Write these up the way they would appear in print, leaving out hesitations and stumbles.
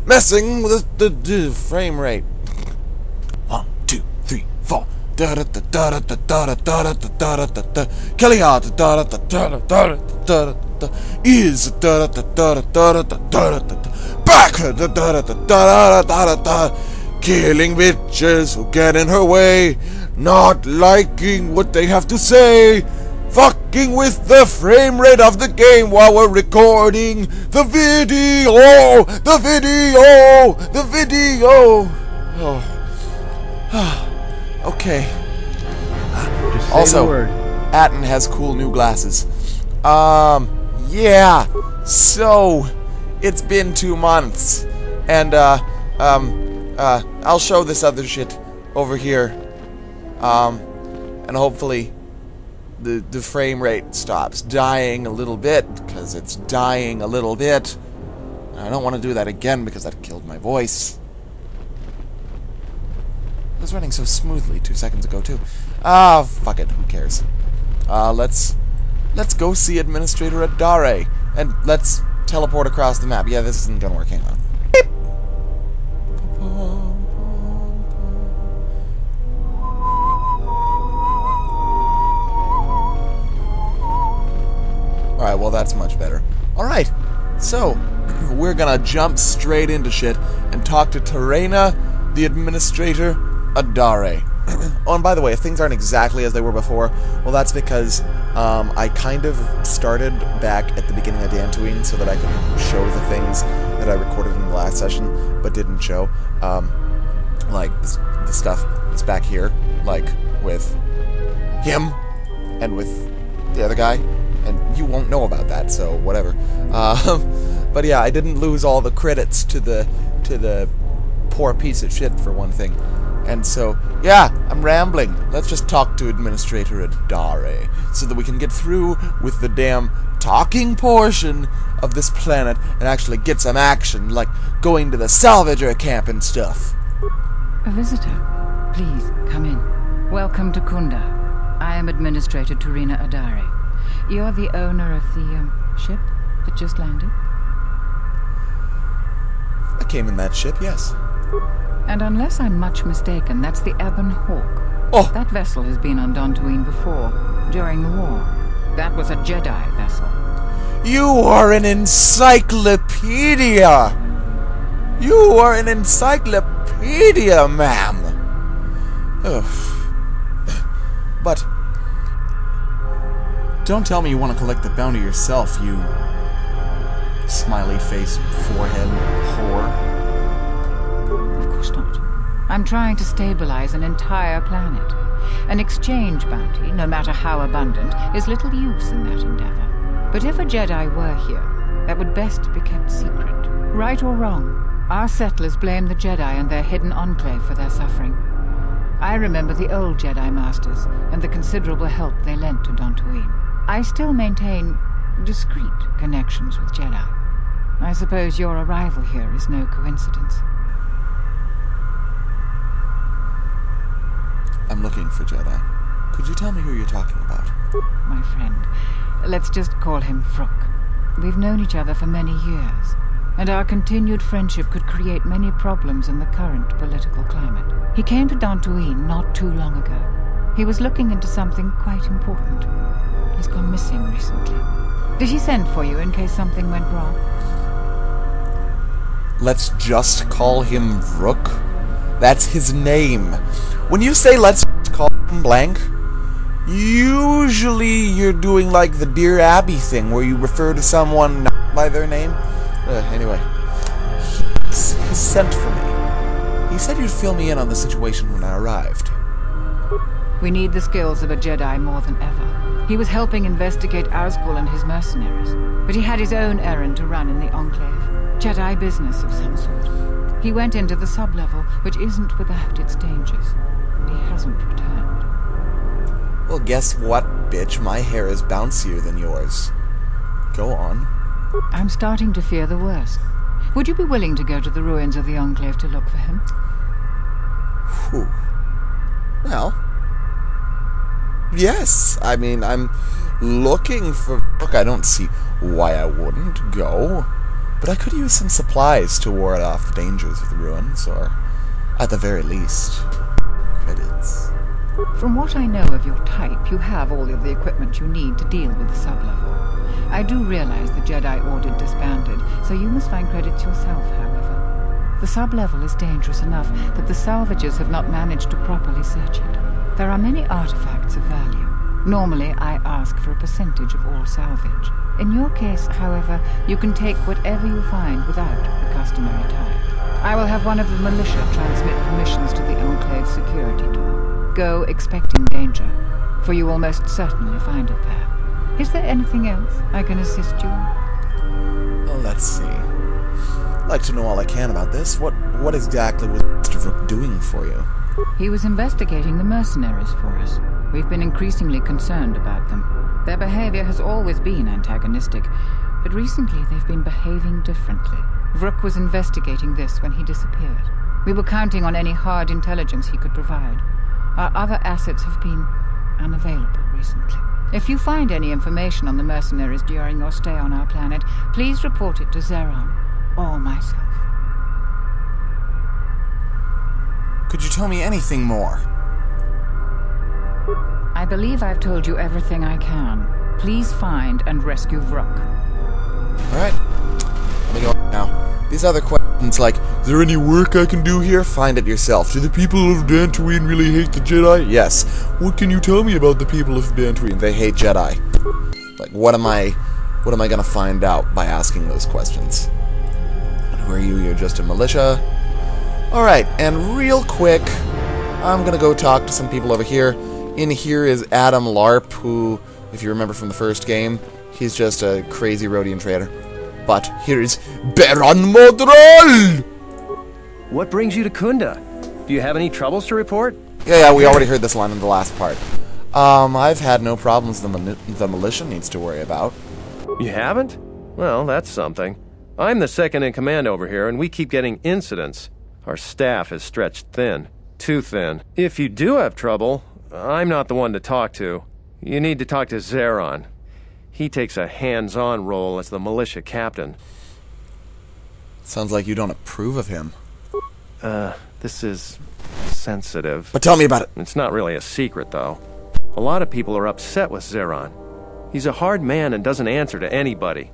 messing with the frame rate. 1, 2, 3, 4. Is back, killing bitches who get in her way, not liking what they have to say, fucking with the frame rate of the game while we're recording the video, the video. Okay. Just say Also, the word. Atten has cool new glasses. Yeah. So, it's been 2 months, and I'll show this other shit over here. And hopefully, the frame rate stops dying a little bit, because it's dying a little bit. I don't want to do that again because that killed my voice. It was running so smoothly 2 seconds ago too. Fuck it, who cares? Let's go see Administrator Adare, and let's teleport across the map. Yeah, this isn't gonna work. Hang on. Beep. Alright, well that's much better. Alright, so we're gonna jump straight into shit and talk to Terena, the Administrator Adare. Oh, and by the way, if things aren't exactly as they were before, well, that's because I kind of started back at the beginning of Dantooine so that I could show the things that I recorded in the last session but didn't show. Like the stuff that's back here, like with him and with the other guy, and you won't know about that, so whatever. But yeah, I didn't lose all the credits to the poor piece of shit for one thing. And so, yeah, I'm rambling. Let's just talk to Administrator Adare so that we can get through with the damn talking portion of this planet and actually get some action, like going to the salvager camp and stuff. A visitor. Please, come in. Welcome to Kunda. I am Administrator Terena Adare. You're the owner of the, ship that just landed? I came in that ship, yes. And unless I'm much mistaken, that's the Ebon Hawk. Oh! That vessel has been on Dantooine before, during the war. That was a Jedi vessel. You are an encyclopedia! You are an encyclopedia, ma'am! But don't tell me you want to collect the bounty yourself, you smiley face, forehead, whore. Not. I'm trying to stabilize an entire planet. An exchange bounty, no matter how abundant, is little use in that endeavor. But if a Jedi were here, that would best be kept secret. Right or wrong, our settlers blame the Jedi and their hidden enclave for their suffering. I remember the old Jedi Masters and the considerable help they lent to Dantooine. I still maintain discreet connections with Jedi. I suppose your arrival here is no coincidence. I'm looking for Jedi. Could you tell me who you're talking about? My friend. Let's just call him Vrook. We've known each other for many years, and our continued friendship could create many problems in the current political climate. He came to Dantooine not too long ago. He was looking into something quite important. He's gone missing recently. Did he send for you in case something went wrong? Let's just call him Vrook? That's his name. When you say let's call him blank, usually you're doing like the Dear Abby thing where you refer to someone not by their name. Anyway, he sent for me. He said you'd fill me in on the situation when I arrived. We need the skills of a Jedi more than ever. He was helping investigate Azgul and his mercenaries, but he had his own errand to run in the Enclave. Jedi business of some sort. He went into the sub-level, which isn't without its dangers. He hasn't returned. Well, guess what, bitch? My hair is bouncier than yours. Go on. I'm starting to fear the worst. Would you be willing to go to the ruins of the Enclave to look for him? Whew. Well, yes. I mean, I'm looking for... Look, I don't see why I wouldn't go. But I could use some supplies to ward off the dangers of the ruins, or, at the very least, credits. From what I know of your type, you have all of the equipment you need to deal with the sublevel. I do realize the Jedi Order disbanded, so you must find credits yourself, however. The sublevel is dangerous enough that the salvagers have not managed to properly search it. There are many artifacts of value. Normally, I ask for a percentage of all salvage. In your case, however, you can take whatever you find without the customary tie. I will have one of the militia transmit permissions to the Enclave security door. Go expecting danger, for you will most certainly find it there. Is there anything else I can assist you? Well, let's see. I'd like to know all I can about this. What exactly was Mr. Rook doing for you? He was investigating the mercenaries for us. We've been increasingly concerned about them. Their behavior has always been antagonistic, but recently they've been behaving differently. Rook was investigating this when he disappeared. We were counting on any hard intelligence he could provide. Our other assets have been unavailable recently. If you find any information on the mercenaries during your stay on our planet, please report it to Zeron or myself. Could you tell me anything more? I believe I've told you everything I can. Please find and rescue Rook. Alright. Let me go now. These other questions like, is there any work I can do here? Find it yourself. Do the people of Dantooine really hate the Jedi? Yes. What can you tell me about the people of Dantooine? They hate Jedi. Like, what am I gonna find out by asking those questions? And who are you? You're just a militia? Alright, and real quick, I'm gonna go talk to some people over here. In here is Adam Larp, who, if you remember from the first game, he's just a crazy Rhodian trader. But here is Baron Modral! What brings you to Kunda? Do you have any troubles to report? Yeah, we already heard this line in the last part. I've had no problems the militia needs to worry about. You haven't? Well, that's something. I'm the second in command over here, and we keep getting incidents. Our staff is stretched thin. Too thin. If you do have trouble, I'm not the one to talk to. You need to talk to Zeron. He takes a hands-on role as the militia captain. Sounds like you don't approve of him. This is sensitive. But tell me about it. It's not really a secret, though. A lot of people are upset with Zeron. He's a hard man and doesn't answer to anybody.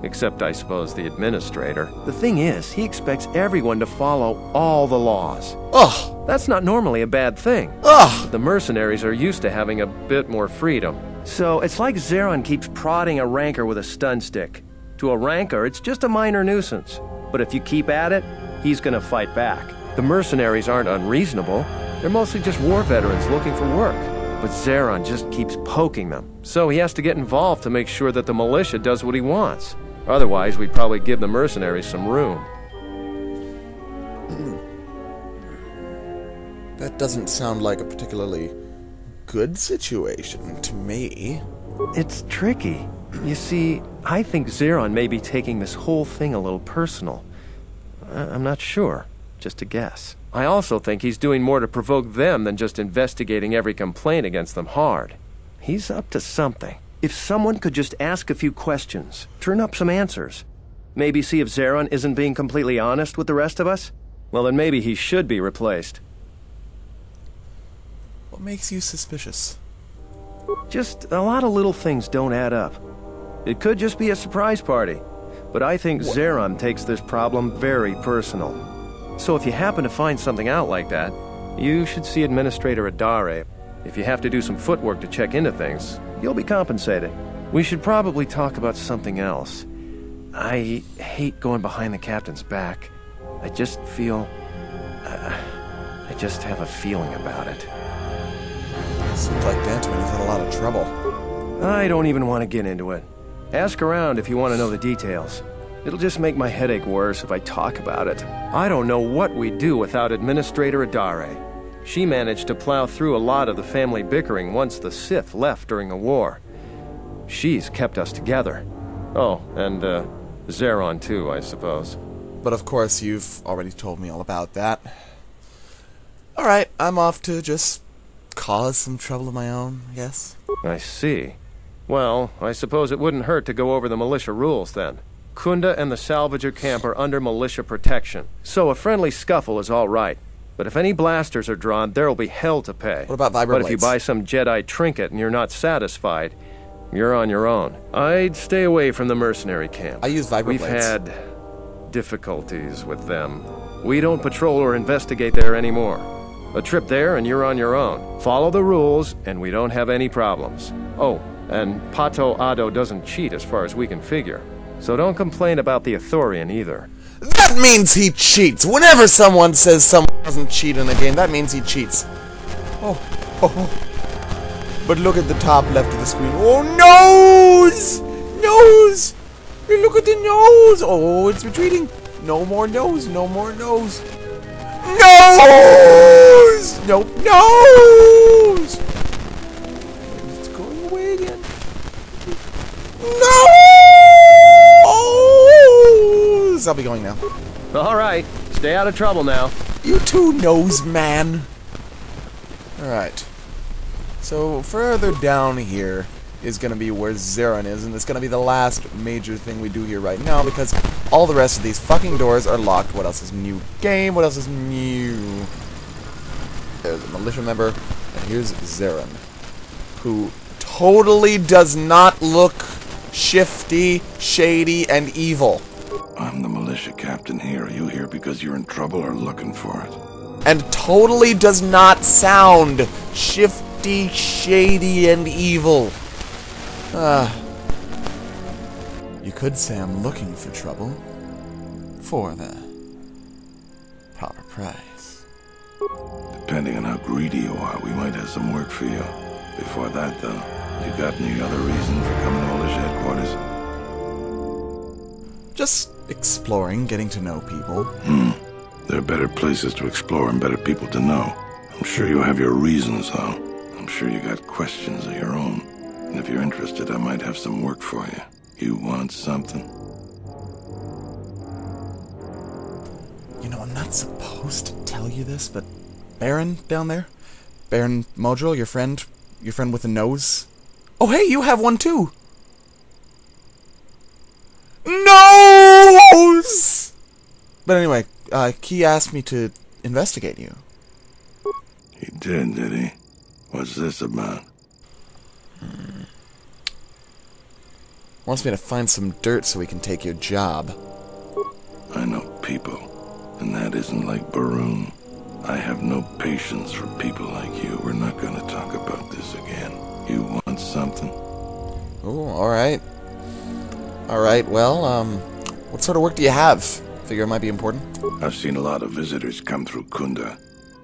Except, I suppose, the administrator. The thing is, he expects everyone to follow all the laws. Ugh! That's not normally a bad thing. Ugh! The mercenaries are used to having a bit more freedom. So, it's like Zeron keeps prodding a rancor with a stun stick. To a rancor, it's just a minor nuisance. But if you keep at it, he's gonna fight back. The mercenaries aren't unreasonable. They're mostly just war veterans looking for work. But Zeron just keeps poking them. So he has to get involved to make sure that the militia does what he wants. Otherwise, we'd probably give the mercenaries some room. That doesn't sound like a particularly good situation to me. It's tricky. You see, I think Zeron may be taking this whole thing a little personal. I'm not sure. Just a guess. I also think he's doing more to provoke them than just investigating every complaint against them hard. He's up to something. If someone could just ask a few questions, turn up some answers, maybe see if Zeron isn't being completely honest with the rest of us, well then maybe he should be replaced. What makes you suspicious? Just a lot of little things don't add up. It could just be a surprise party, but I think Zeron takes this problem very personal. So if you happen to find something out like that, you should see Administrator Adare. If you have to do some footwork to check into things, you'll be compensated. We should probably talk about something else. I hate going behind the captain's back. I just feel... I just have a feeling about it. Seems like Dantooine has had a lot of trouble. I don't even want to get into it. Ask around if you want to know the details. It'll just make my headache worse if I talk about it. I don't know what we'd do without Administrator Adare. She managed to plow through a lot of the family bickering once the Sith left during the war. She's kept us together. Oh, and Zeron too, I suppose. But of course, you've already told me all about that. Alright, I'm off to just cause some trouble of my own, I guess. I see. Well, I suppose it wouldn't hurt to go over the militia rules then. Kunda and the salvager camp are under militia protection, so a friendly scuffle is all right. But if any blasters are drawn, there'll be hell to pay. What about vibroblades? But if you buy some Jedi trinket and you're not satisfied, you're on your own. I'd stay away from the mercenary camp. I use vibroblades. We've had difficulties with them. We don't patrol or investigate there anymore. A trip there and you're on your own. Follow the rules and we don't have any problems. Oh, and Pato Ado doesn't cheat as far as we can figure. So don't complain about the Ithorian either. That means he cheats! Whenever someone says someone doesn't cheat in a game, that means he cheats. Oh. But look at the top left of the screen. Oh, nose! Nose! Look at the nose! Oh, it's retreating. No more nose, no more nose. Nose! Nope, nose! It's going away again. Nose! I'll be going now. Alright, stay out of trouble now. You too, nose man. Alright. So, further down here is going to be where Zeron is, and it's going to be the last major thing we do here right now, because all the rest of these fucking doors are locked. What else is new? Game, what else is new? There's a militia member, and here's Zeron, who totally does not look shifty, shady, and evil. I'm the militia captain here. Are you here because you're in trouble or looking for it? And totally does not sound shifty, shady, and evil. You could say I'm looking for trouble. For the proper price. Depending on how greedy you are, we might have some work for you. Before that, though, you got any other reason for coming to militia headquarters? Just exploring, getting to know people. There are better places to explore and better people to know. I'm sure you have your reasons, though. I'm sure you got questions of your own. And if you're interested, I might have some work for you. You want something? You know, I'm not supposed to tell you this, but Baron down there? Baron Modril, your friend with the nose? Oh, hey, you have one too! Nose! But anyway, Key asked me to investigate you. He did he? What's this about? Wants me to find some dirt so we can take your job. I know people, and that isn't like Baroon. I have no patience for people like you. We're not going to talk about this again. You want something? Oh, alright. Alright, well, what sort of work do you have? Figure it might be important. I've seen a lot of visitors come through Kunda.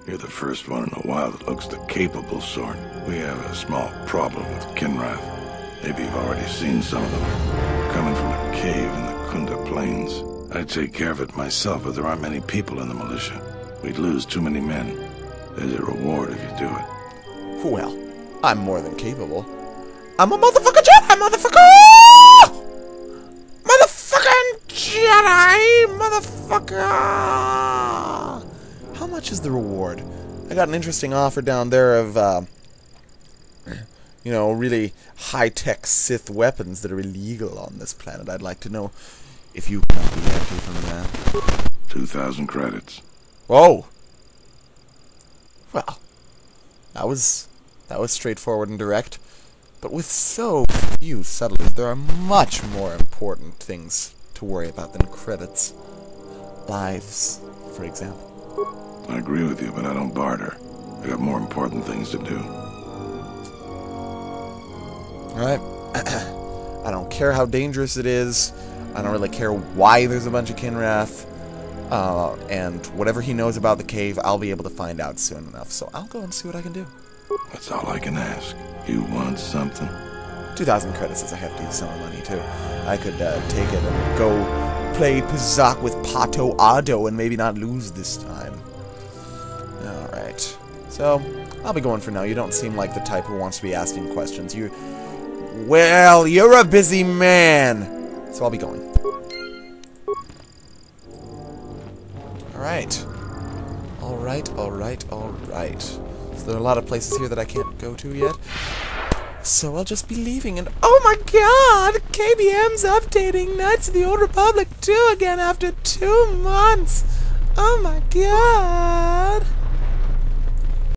You're the first one in a while that looks the capable sort. We have a small problem with Kinrath. Maybe you've already seen some of them. Coming from a cave in the Kunda Plains. I'd take care of it myself, but there aren't many people in the militia. We'd lose too many men. There's a reward if you do it. Well, I'm more than capable. I'm a motherfucker Jedi, motherfucker! Motherfucking Jedi, motherfucker! How much is the reward? I got an interesting offer down there of, you know, really high-tech Sith weapons that are illegal on this planet. I'd like to know if you can be happy from that. 2,000 credits. Whoa! Well, that was straightforward and direct. But with so few settlers, there are much more important things to worry about than credits. Lives, for example. I agree with you, but I don't barter. I got more important things to do. Alright. I don't care how dangerous it is. I don't really care why there's a bunch of Kinrath. And whatever he knows about the cave, I'll be able to find out soon enough. So I'll go and see what I can do. That's all I can ask. You want something? 2,000 credits is a hefty sum of money, too. I could take it and go play Pizak with Pato Ado and maybe not lose this time. Alright. So, I'll be going for now. You don't seem like the type who wants to be asking questions. Well, you're a busy man! So I'll be going. Alright. Alright, alright, alright. So there are a lot of places here that I can't go to yet. So I'll just be leaving and... Oh my god! KBM's updating Knights of the Old Republic 2 again after 2 months! Oh my god!